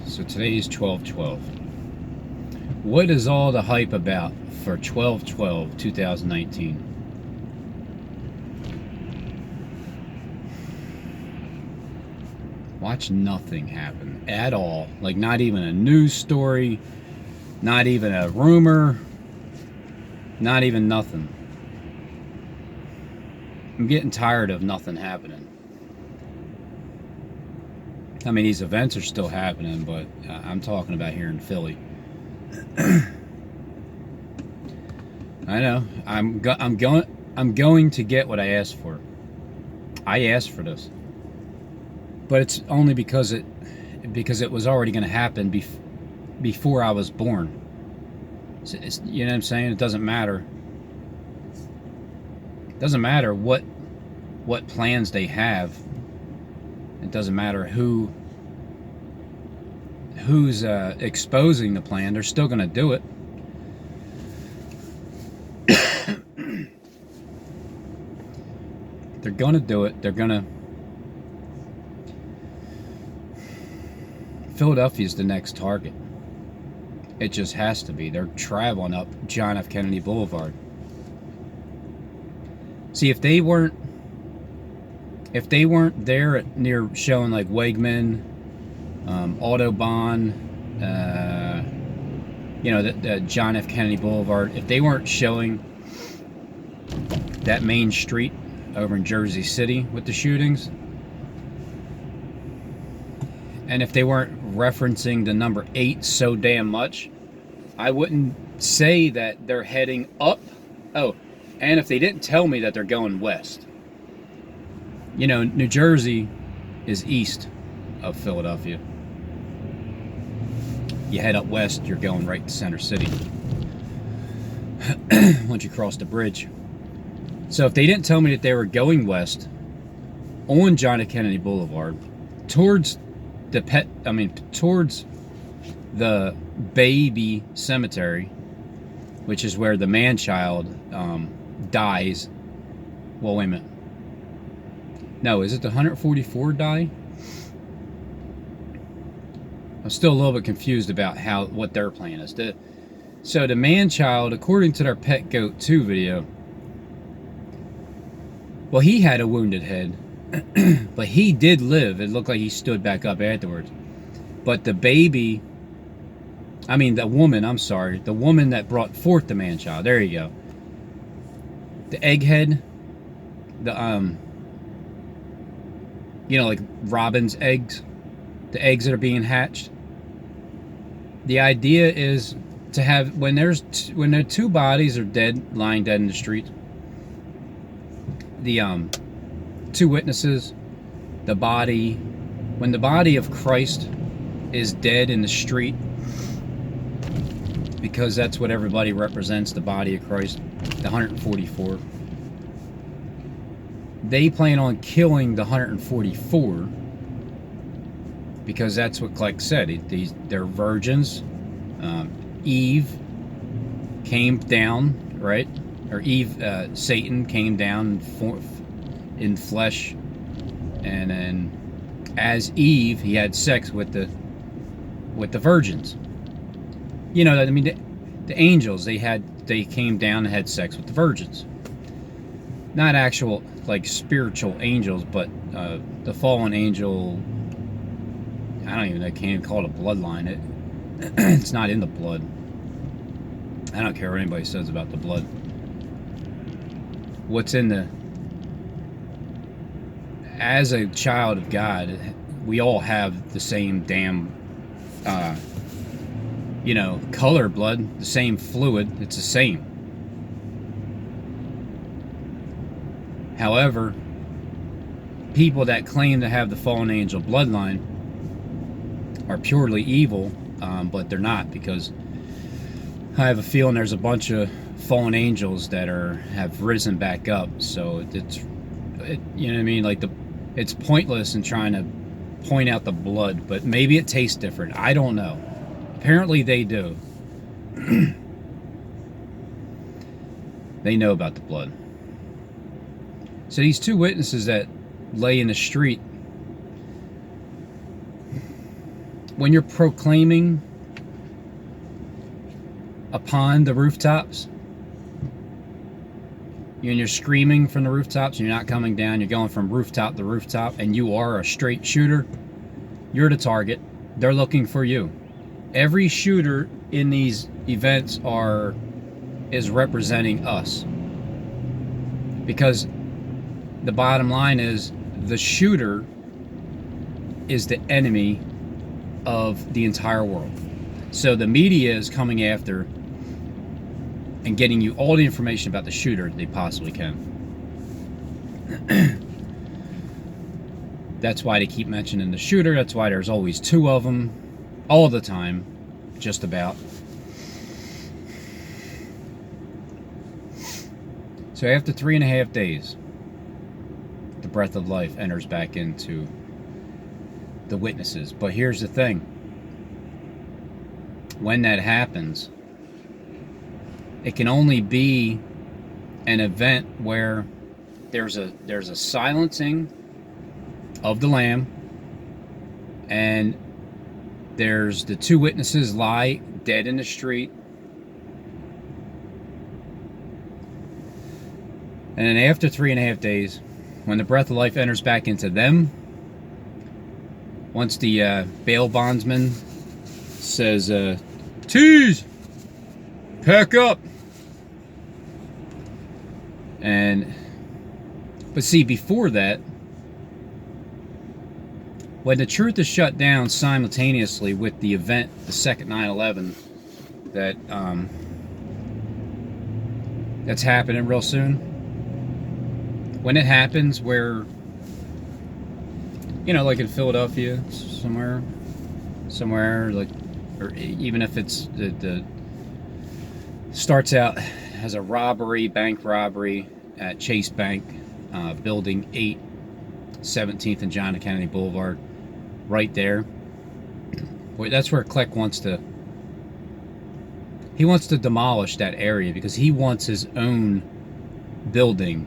So today is 12/12. What is all the hype about for 12/12/2019? Watch nothing happen at all. Like, not even a news story, not even a rumor, not even nothing. I'm getting tired of nothing happening. I mean, these events are still happening, but I'm talking about here in Philly. I know. I'm going to get what I asked for. I asked for this, but it's only because it was already going to happen before I was born. You know what I'm saying? It doesn't matter. It doesn't matter what plans they have. It doesn't matter who's exposing the plan. They're still going to do it. They're going to do it. They're going to... Philadelphia's the next target. It just has to be. They're traveling up John F. Kennedy Boulevard. See, if they weren't there near showing like Wegman, Autobahn, the John F. Kennedy Boulevard, if they weren't showing that main street over in Jersey City with the shootings, and if they weren't referencing the number 8 so damn much, I wouldn't say that they're heading up. Oh, and if they didn't tell me that they're going west. You know, New Jersey is east of Philadelphia. You head up west, you're going right to Center City once you cross the bridge. So if they didn't tell me that they were going west on John F. Kennedy Boulevard towards towards the baby cemetery, which is where the man-child dies. Well, wait a minute. No, is it the 144 die? I'm still a little bit confused about what their plan is. So the man-child, according to their Pet Goat 2 video, well, he had a wounded head, but he did live. It looked like he stood back up afterwards. But the baby, the woman, I'm sorry, the woman that brought forth the man-child, there you go. The egghead, like robin's eggs, the eggs that are being hatched. The idea is to have, when the two bodies are lying dead in the street, the two witnesses, when the body of Christ is dead in the street, because that's what everybody represents, the body of Christ, the 144. They plan on killing the 144 because that's what Kleck said. They're virgins. Eve came down, right? Or Satan came down in flesh, and then as Eve, he had sex with the virgins. You know, the angels, they came down and had sex with the virgins. Not actual, like, spiritual angels, but the fallen angel, I can't even call it a bloodline. It's not in the blood. I don't care what anybody says about the blood. What's as a child of God, we all have the same damn, color blood, the same fluid. It's the same. However, people that claim to have the fallen angel bloodline are purely evil, but they're not, because I have a feeling there's a bunch of fallen angels that have risen back up. So you know what I mean? Like, it's pointless in trying to point out the blood, but maybe it tastes different. I don't know. Apparently they do. They know about the blood. So these two witnesses that lay in the street, when you're proclaiming upon the rooftops, and you're screaming from the rooftops, and you're not coming down, you're going from rooftop to rooftop, and you are a straight shooter, you're the target. They're looking for you. Every shooter in these events is representing us. Because the bottom line is, the shooter is the enemy of the entire world. So the media is coming after and getting you all the information about the shooter they possibly can. That's why they keep mentioning the shooter. That's why there's always two of them all the time, just about. So after 3.5 days, the breath of life enters back into the witnesses. But here's the thing. When that happens, it can only be an event where there's a silencing of the Lamb, and there's the two witnesses lie dead in the street, and then after 3.5 days, when the breath of life enters back into them, once the bail bondsman says, "Tease, pack up," but see, before that, when the truth is shut down simultaneously with the event, the second 9/11, that's happening real soon. When it happens, where, like in Philadelphia, somewhere, like, or even if it's the starts out as a robbery, bank robbery at Chase Bank, Building 8, 17th and John F. Kennedy Boulevard, right there. That's where Kleck wants to demolish that area, because he wants his own building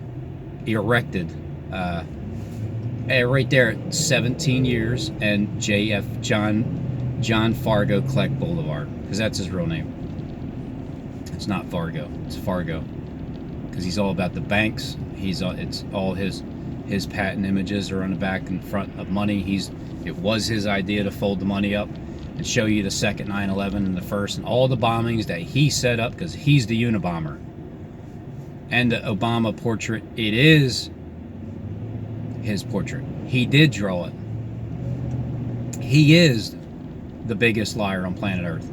erected right there at 17 years and John Fargo Kleck Boulevard, because that's his real name. It's not Fargo, it's Fargo, because he's all about the banks. It's all his patent images are on the back and front of money. It was his idea to fold the money up and show you the second 9/11 and the first and all the bombings that he set up, because he's the Unabomber. And the Obama portrait, it is his portrait. He did draw it. He is the biggest liar on planet Earth.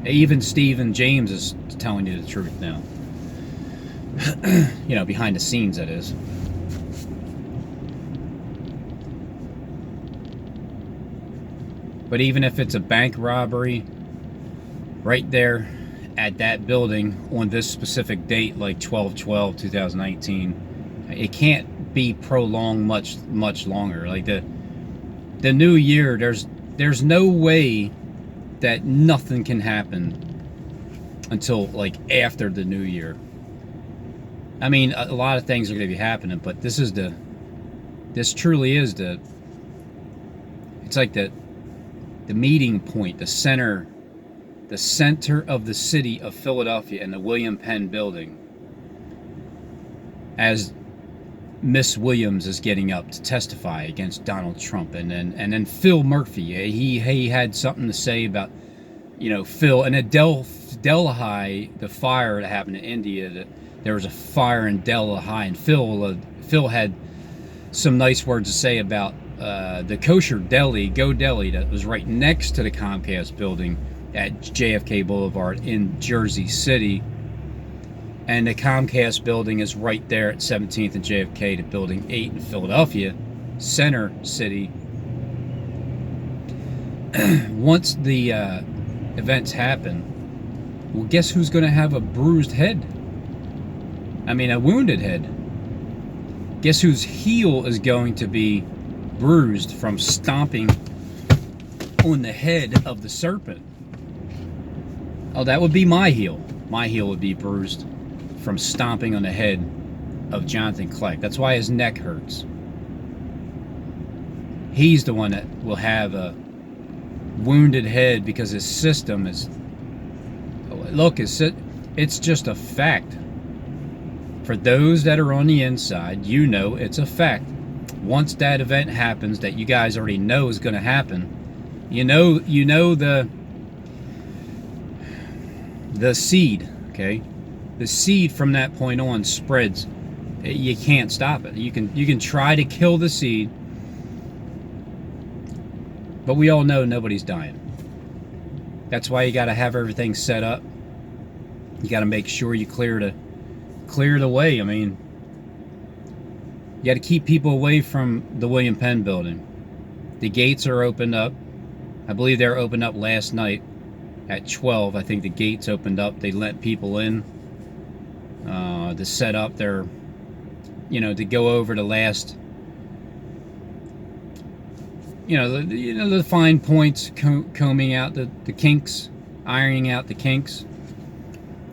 Even Stephen James is telling you the truth now. Behind the scenes, that is. But even if it's a bank robbery, right there at that building on this specific date, like 12/12/2019, it can't be prolonged much longer. Like the new year, there's no way that nothing can happen until like after the new year. I mean, a lot of things are going to be happening, but this truly is it's like the meeting point, the center of the city of Philadelphia, and the William Penn building, as Miss Williams is getting up to testify against Donald Trump, and then Phil Murphy, he had something to say about, Phil, and at Delhi, the fire that happened in India, there was a fire in Delhi, and Phil had some nice words to say about the kosher deli, Go Deli, that was right next to the Comcast building at JFK Boulevard in Jersey City. And the Comcast building is right there at 17th and JFK to Building 8 in Philadelphia, Center City. Once the events happen, well, guess who's going to have a bruised head? I mean, a wounded head. Guess whose heel is going to be bruised from stomping on the head of the serpent? Oh, that would be my heel. My heel would be bruised from stomping on the head of Jonathan Kleck. That's why his neck hurts. He's the one that will have wounded head because his system is, look, it's just a fact. For those that are on the inside, you know it's a fact. Once that event happens that you guys already know is going to happen, you know the seed, okay? The seed from that point on spreads. You can't stop it. You can try to kill the seed, but we all know nobody's dying. That's why you got to have everything set up. You got to make sure you clear the way. I mean, you got to keep people away from the William Penn building. The gates are opened up. I believe they were opened up last night at 12. I think the gates opened up. They let people in to set up their, to go over the last, the fine points, combing out the kinks, ironing out the kinks,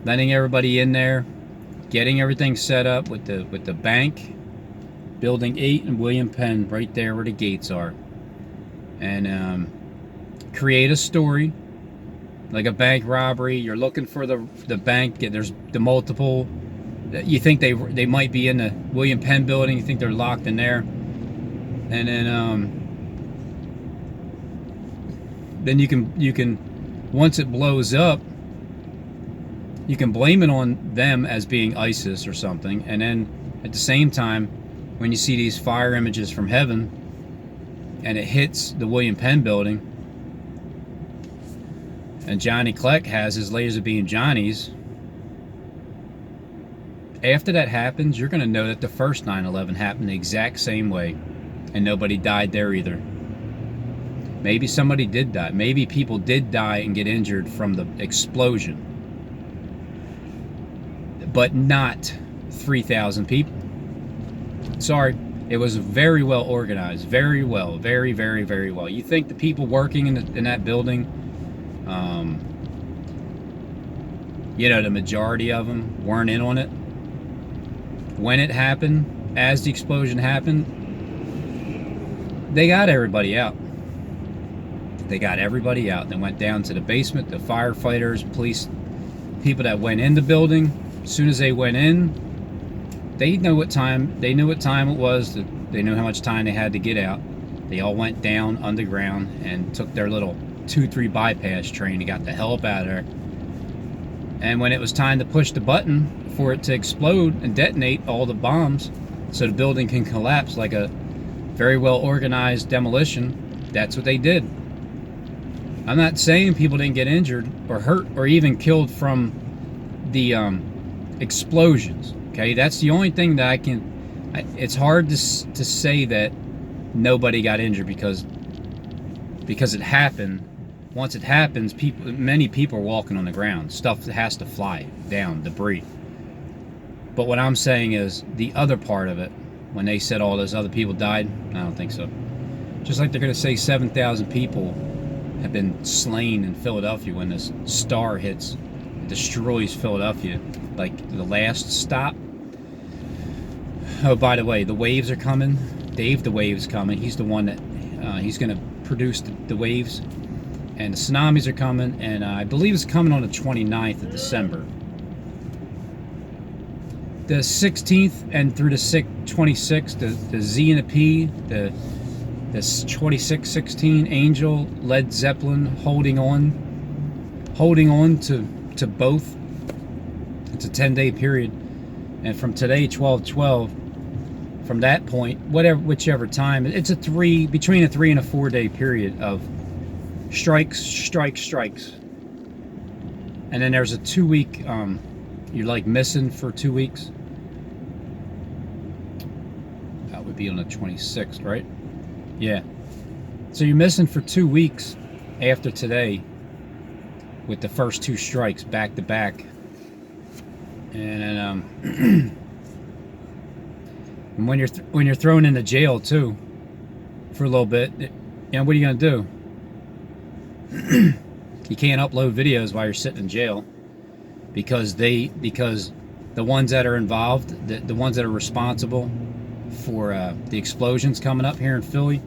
letting everybody in there, getting everything set up with the bank, Building 8 and William Penn, right there where the gates are, and create a story like a bank robbery. You're looking for the bank. There's the multiple. You think they might be in the William Penn building. You think they're locked in there, and then you can once it blows up, you can blame it on them as being ISIS or something, and then at the same time, when you see these fire images from heaven and it hits the William Penn building, and Johnny Kleck has his laser beam Johnnies, after that happens, you're going to know that the first 9/11 happened the exact same way, and nobody died there either. Maybe somebody did die. Maybe people did die and get injured from the explosion, but not 3,000 people. Sorry, it was very well organized, very well, very, very, very well. You think the people working in that building, the majority of them weren't in on it? When it happened, as the explosion happened, they got everybody out. They got everybody out. They went down to the basement, the firefighters, police, people that went in the building. As soon as they went in, they knew what time it was. They knew how much time they had to get out. They all went down underground and took their little 2-3 bypass train and got the hell up out of there. And when it was time to push the button for it to explode and detonate all the bombs so the building can collapse like a very well organized demolition, that's what they did. I'm not saying people didn't get injured or hurt or even killed from the explosions. Okay, that's the only thing that it's hard to say that nobody got injured because it happened. Once it happens, many people are walking on the ground. Stuff has to fly down, debris. But what I'm saying is the other part of it, when they said all those other people died, I don't think so. Just like they're going to say 7,000 people have been slain in Philadelphia when this star hits, destroys Philadelphia, like the last stop. Oh, by the way, the waves are coming. Dave the Wave's coming. He's the one that he's going to produce the waves. And the tsunamis are coming, and I believe it's coming on the 29th of December. The 16th and through the 26th, the Z and the P, the 2616 Angel, Led Zeppelin holding on to both. It's a 10-day period, and from today 12/12, from that point, whichever time, it's between a 3 and a 4 day period of strikes, and then there's a 2 week. You're like missing for 2 weeks. That would be on the 26th, right? Yeah. So you're missing for 2 weeks after today with the first 2 strikes back to back. And and when you're thrown into jail too for a little bit, what are you gonna do? You can't upload videos while you're sitting in jail because the ones that are involved, the ones that are responsible for the explosions coming up here in Philly,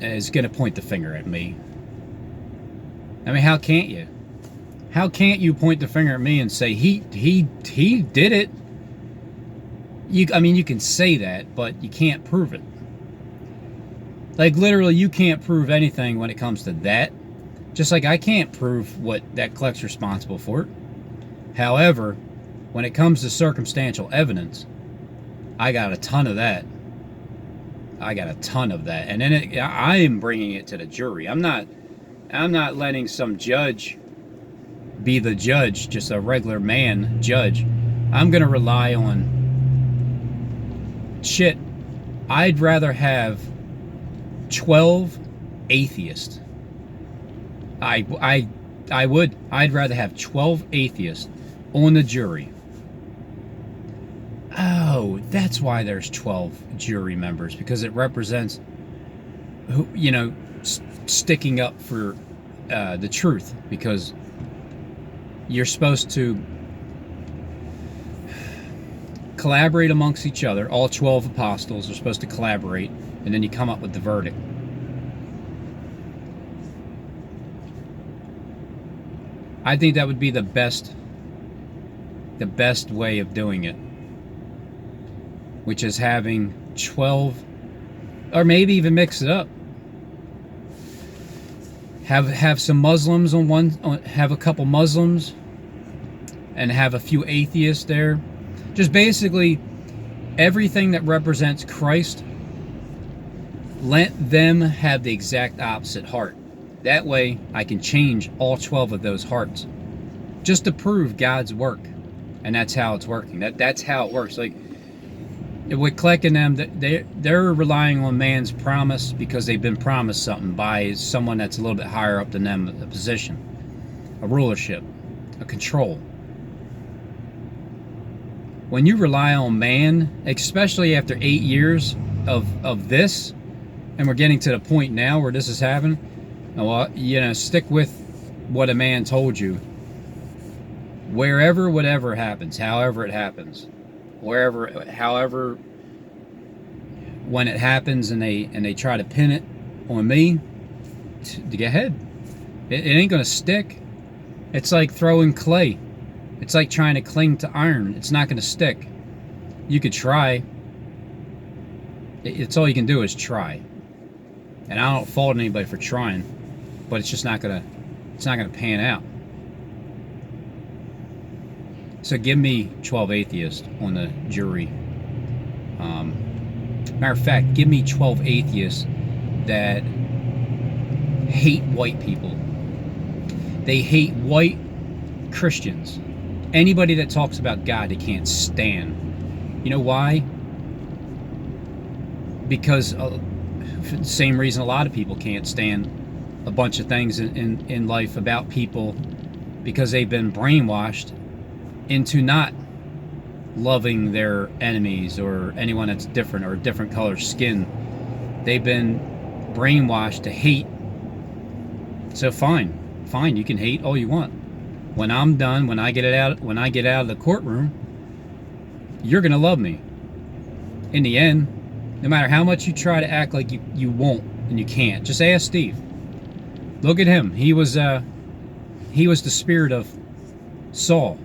is going to point the finger at me. I mean, how can't you? How can't you point the finger at me and say he did it? I mean, you can say that, but you can't prove it. Like, literally, you can't prove anything when it comes to that. Just like I can't prove that Kleck's responsible for it. However, when it comes to circumstantial evidence, I got a ton of that. I got a ton of that. And then I am bringing it to the jury. I'm not letting some judge be the judge, just a regular man judge. I'm going to rely on shit. I'd rather have 12 atheists. I'd rather have 12 atheists on the jury. Oh, that's why there's 12 jury members, because it represents who, sticking up for the truth, because you're supposed to collaborate amongst each other. All 12 apostles are supposed to collaborate, and then you come up with the verdict. I think that would be the best way of doing it, which is having 12, or maybe even mix it up. Have some Muslims on one, have a couple Muslims, and have a few atheists there. Just basically everything that represents Christ, let them have the exact opposite heart. That way I can change all 12 of those hearts, just to prove God's work. And that's how it's working. That's how it works. Like with Kleck and them, they're relying on man's promise because they've been promised something by someone that's a little bit higher up than them, a position, a rulership, a control. When you rely on man, especially after 8 years of this, and we're getting to the point now where this is happening, well, stick with what a man told you. Wherever, whatever happens, however it happens, however, when it happens and they try to pin it on me, to get ahead. It ain't gonna stick. It's like throwing clay. It's like trying to cling to iron. It's not gonna stick. You could try. It's all you can do is try. And I don't fault anybody for trying, but it's just not gonna pan out. So give me 12 atheists on the jury. Matter of fact, give me 12 atheists that hate white people. They hate white Christians. Anybody that talks about God, they can't stand. You know why? Because for the same reason a lot of people can't stand a bunch of things in life about people, because they've been brainwashed into not loving their enemies or anyone that's different or a different color skin. They've been brainwashed to hate. So fine, you can hate all you want. When I'm done, when I get out of the courtroom, you're gonna love me. In the end, no matter how much you try to act like you won't and you can't. Just ask Steve. Look at him. He was the spirit of Saul.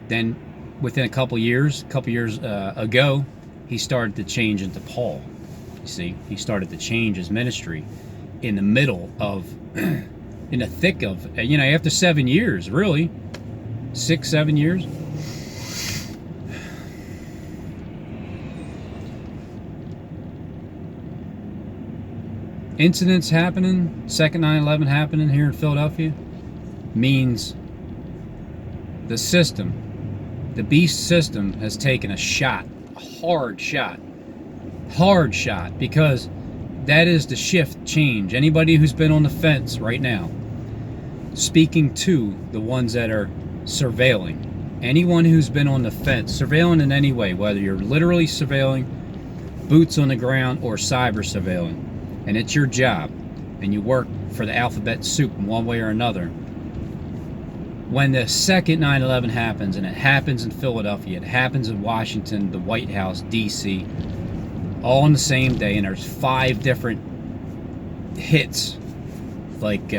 Then within a couple years ago, he started to change into Paul. You see, he started to change his ministry in the middle of, in the thick of, after 7 years, really, 6-7 years. Incidents happening, second 9/11 happening here in Philadelphia, means the system, the beast system, has taken a shot, a hard shot, because that is the shift change. Anybody who's been on the fence right now, speaking to the ones that are surveilling, anyone who's been on the fence, surveilling in any way, whether you're literally surveilling, boots on the ground, or cyber surveilling, and it's your job, and you work for the alphabet soup in one way or another. When the second 9/11 happens, and it happens in Philadelphia, it happens in Washington, the White House, D.C., all on the same day, and there's 5 different hits like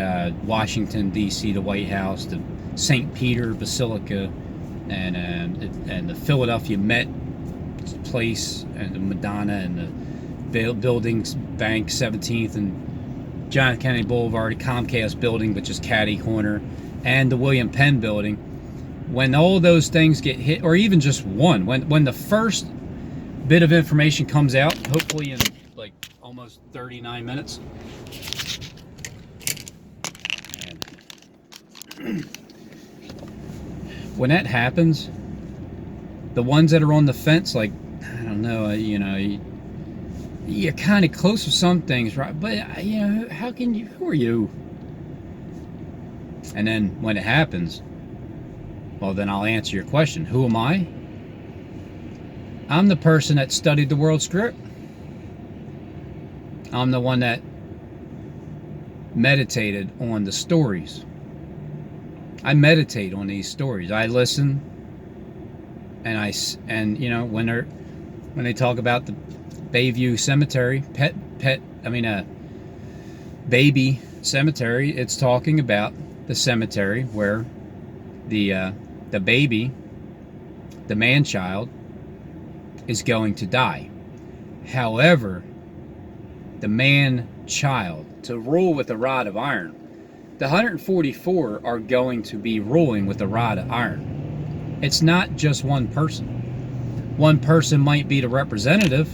Washington D.C., the White House, the St. Peter Basilica, and the Philadelphia Met place, and the Madonna, and the buildings, Bank 17th and John F. Kennedy Boulevard, Comcast building, but just catty corner, and the William Penn building. When all those things get hit, or even just one, when the first bit of information comes out, hopefully in like almost 39 minutes, and when that happens, the ones that are on the fence, like, I don't know, you're kind of close with some things, right? But how can you? Who are you? And then when it happens, well, then I'll answer your question. Who am I? I'm the person that studied the world script. I'm the one that meditated on the stories. I meditate on these stories. I listen, and when they talk about the Bayview Cemetery, baby cemetery, it's talking about the cemetery where the baby, the man-child, is going to die. However, the man-child, to rule with a rod of iron, the 144 are going to be ruling with a rod of iron. It's not just one person. One person might be the representative,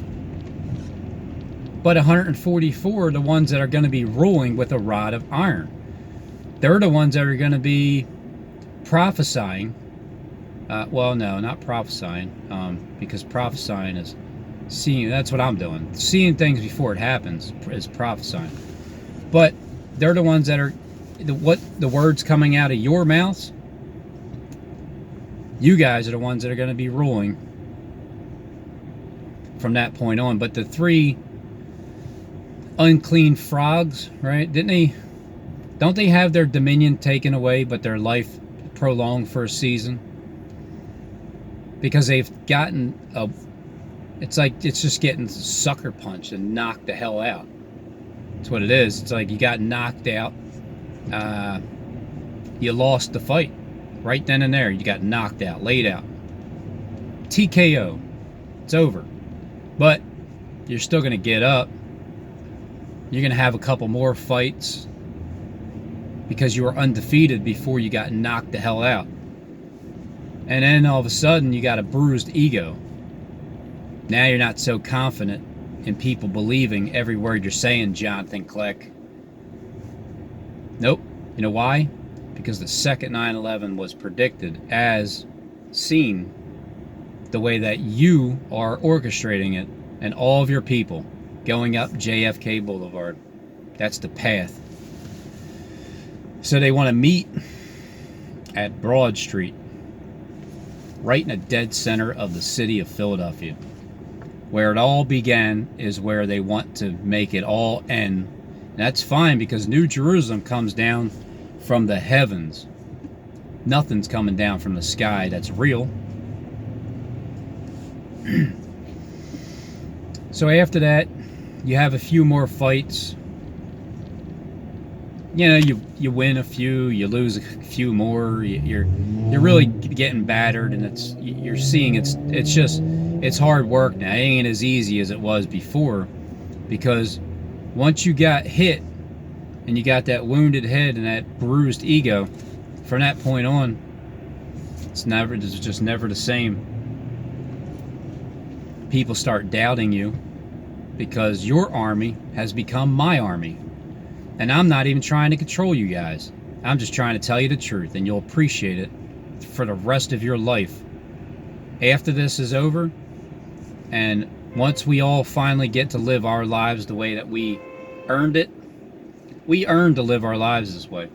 but 144 are the ones that are going to be ruling with a rod of iron. They're the ones that are going to be prophesying. Well, no, not prophesying, because prophesying is seeing. That's what I'm doing. Seeing things before it happens is prophesying. But they're the ones that are the words coming out of your mouths. You guys are the ones that are going to be ruling from that point on. But the three unclean frogs, right? Don't they have their dominion taken away, but their life prolonged for a season? Because they've gotten it's just getting sucker punched and knocked the hell out. That's what it is. It's like you got knocked out. You lost the fight right then and there. You got knocked out, laid out, TKO. It's over. But you're still going to get up. You're going to have a couple more fights because you were undefeated before you got knocked the hell out. And then all of a sudden you got a bruised ego. Now you're not so confident in people believing every word you're saying, Jonathan Kleck. Nope. You know why? Because the second 9/11 was predicted as seen the way that you are orchestrating it, and all of your people going up JFK Boulevard. That's the path. So they want to meet at Broad Street, right in the dead center of the city of Philadelphia. Where it all began is where they want to make it all end. And that's fine, because New Jerusalem comes down from the heavens. Nothing's coming down from the sky that's real. So after that, you have a few more fights. You win a few, you lose a few more. You're really getting battered, and you're seeing it's hard work now. It ain't as easy as it was before, because once you got hit and you got that wounded head and that bruised ego, from that point on, it's just never the same. People start doubting you because your army has become my army. And I'm not even trying to control you guys. I'm just trying to tell you the truth, and you'll appreciate it for the rest of your life. After this is over, and once we all finally get to live our lives the way that we earned it, we earned to live our lives this way.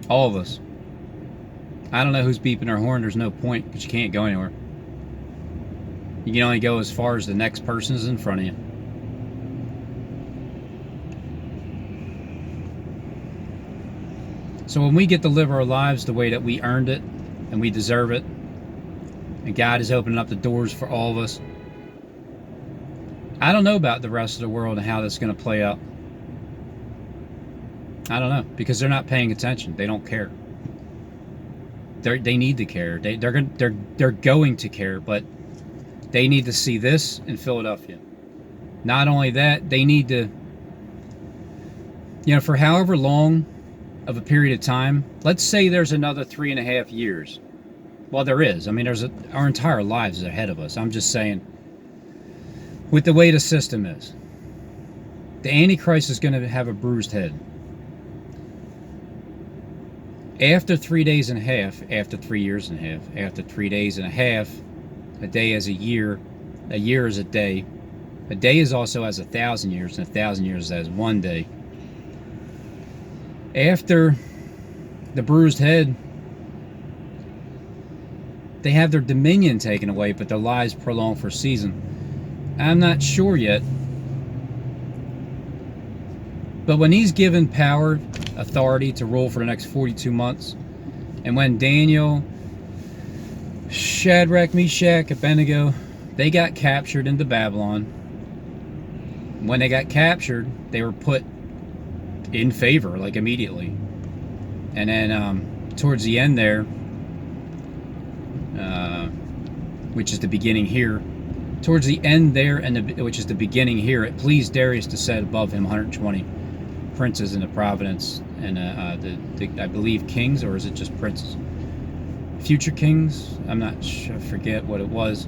All of us. I don't know who's beeping their horn. There's no point, because you can't go anywhere. You can only go as far as the next person is in front of you. So when we get to live our lives the way that we earned it and we deserve it, and God is opening up the doors for all of us, I don't know about the rest of the world and how that's going to play out. I don't know, because they're not paying attention. They don't care. They need to care. They're going to care, but they need to see this in Philadelphia. Not only that, they need to, you know, for however long of a period of time, let's say there's another 3.5 years. Well, there is. I mean, our entire lives is ahead of us. I'm just saying, with the way the system is, the Antichrist is going to have a bruised head. After 3 days and a half, after 3 years and a half, after 3 days and a half, a day is a year is a day is also as 1,000 years, and 1,000 years as 1 day. After the bruised head, they have their dominion taken away, but their lives prolonged for a season. I'm not sure yet. But when he's given power, authority to rule for the next 42 months, and when Daniel, Shadrach, Meshach, Abednego, they got captured into Babylon. When they got captured, they were put in favor, like immediately. And then towards the end there, which is the beginning here, towards the end there, which is the beginning here, it pleased Darius to set above him 120 princes in the province, and I believe kings, or is it just princes? Future kings? I'm not sure, I forget what it was.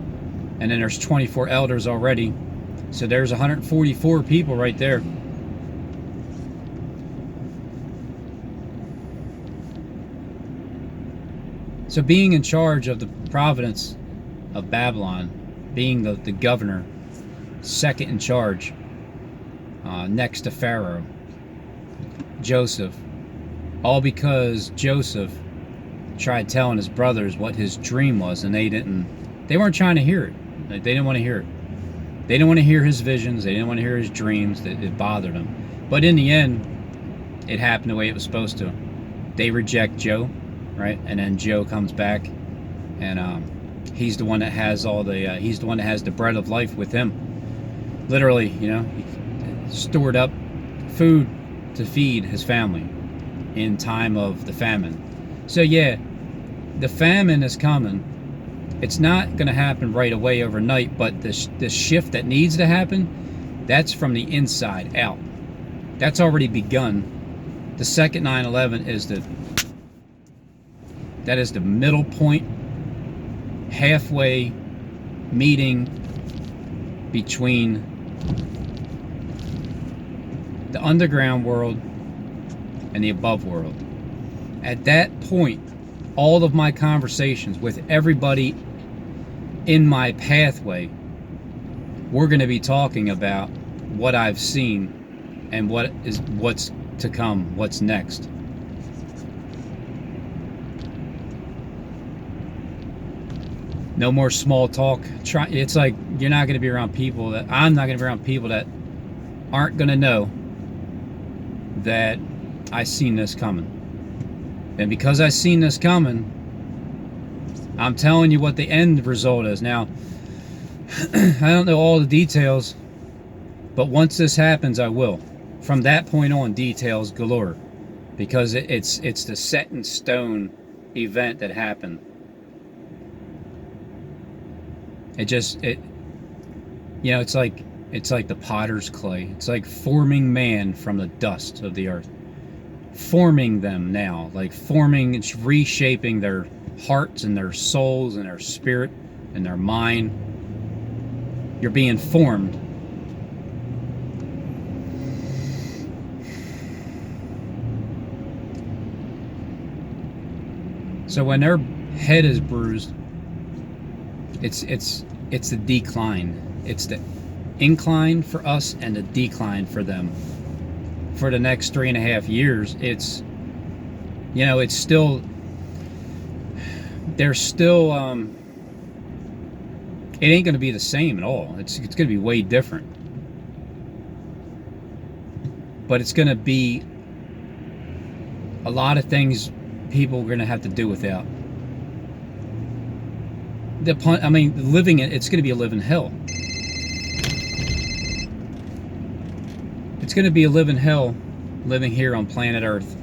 And then there's 24 elders already. So there's 144 people right there. So being in charge of the province of Babylon, being the governor, second in charge, next to Pharaoh, Joseph, all because Joseph tried telling his brothers what his dream was, and they weren't trying to hear it. They didn't want to hear it. They didn't want to hear his visions. They didn't want to hear his dreams. It bothered them. But in the end, it happened the way it was supposed to. They reject Joe, right? And then Joe comes back, and he's the one that has he's the one that has the bread of life with him. Literally, you know, he stored up food to feed his family in time of the famine. So yeah, the famine is coming. It's not going to happen right away overnight, but the shift that needs to happen, that's from the inside out. That's already begun. The second 9/11 is that is the middle point, halfway meeting between the underground world and the above world. At that point, all of my conversations with everybody in my pathway, we're going to be talking about what I've seen and what's to come, what's next. No more small talk. It's like you're not going to be around people that I'm not going to be around people that aren't going to know that I seen this coming. And because I seen this coming, I'm telling you what the end result is. Now, I don't know all the details, but once this happens, I will. From that point on, details galore, because it's the set in stone event that happened. You know, it's like the potter's clay. It's like forming man from the dust of the earth. Forming them now, it's reshaping their hearts and their souls and their spirit and their mind. You're being formed. So when their head is bruised, it's the decline. It's the incline for us and the decline for them. For the next 3.5 years, it's, you know, it's still, they're still, it ain't going to be the same at all. It's going to be way different. But it's going to be a lot of things people are going to have to do without. Living it, it's going to be a living hell. It's going to be a living hell living here on planet Earth.